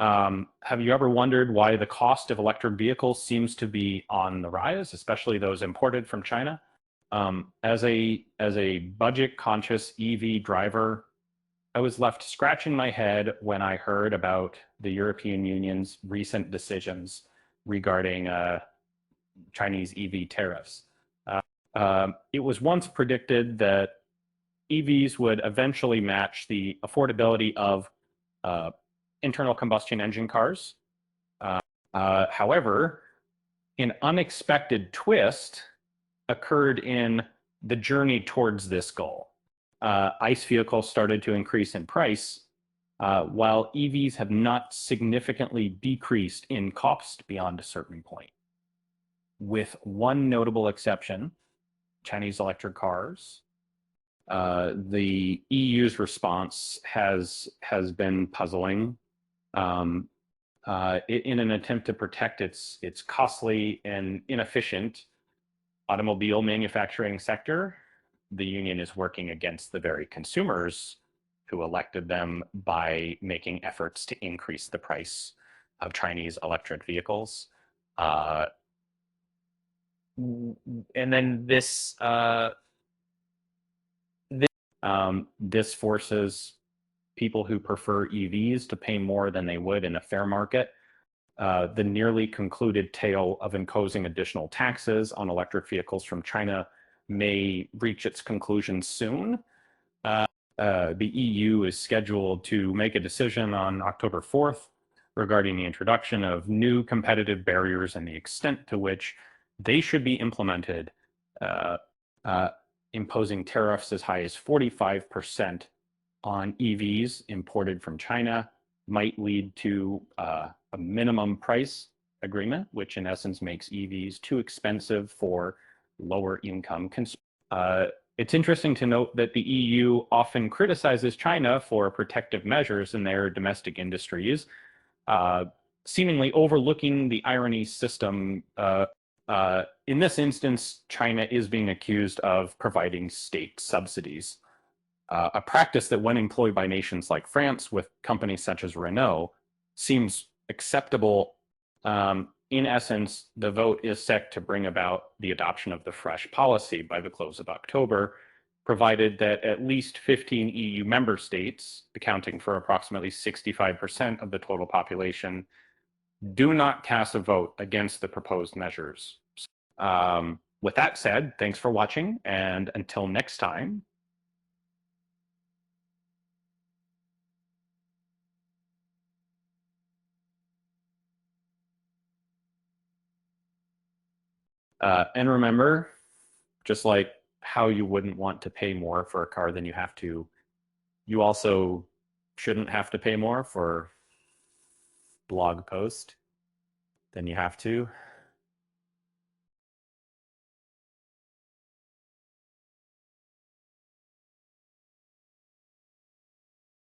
Have you ever wondered why the cost of electric vehicles seems to be on the rise, especially those imported from China? As a budget-conscious EV driver, I was left scratching my head when I heard about the European Union's recent decisions regarding Chinese EV tariffs. It was once predicted that EVs would eventually match the affordability of uh, internal combustion engine cars. However, an unexpected twist occurred in the journey towards this goal. ICE vehicles started to increase in price, while EVs have not significantly decreased in cost beyond a certain point. With one notable exception, Chinese electric cars. The EU's response has been puzzling. In an attempt to protect its costly and inefficient automobile manufacturing sector, the union is working against the very consumers who elected them by making efforts to increase the price of Chinese electric vehicles. And then this forces people who prefer EVs to pay more than they would in a fair market. The nearly concluded tale of imposing additional taxes on electric vehicles from China may reach its conclusion soon. The EU is scheduled to make a decision on October 4th regarding the introduction of new competitive barriers and the extent to which they should be implemented, imposing tariffs as high as 45% on EVs imported from China might lead to a minimum price agreement, which in essence makes EVs too expensive for lower income consumers. It's interesting to note that the EU often criticizes China for protective measures in their domestic industries, seemingly overlooking the irony system. In this instance, China is being accused of providing state subsidies, a practice that when employed by nations like France with companies such as Renault seems acceptable. In essence, the vote is set to bring about the adoption of the fresh policy by the close of October, provided that at least 15 EU member states, accounting for approximately 65% of the total population, do not cast a vote against the proposed measures. With that said, thanks for watching, and until next time. And remember, just like how you wouldn't want to pay more for a car than you have to, you also shouldn't have to pay more for blog post than you have to.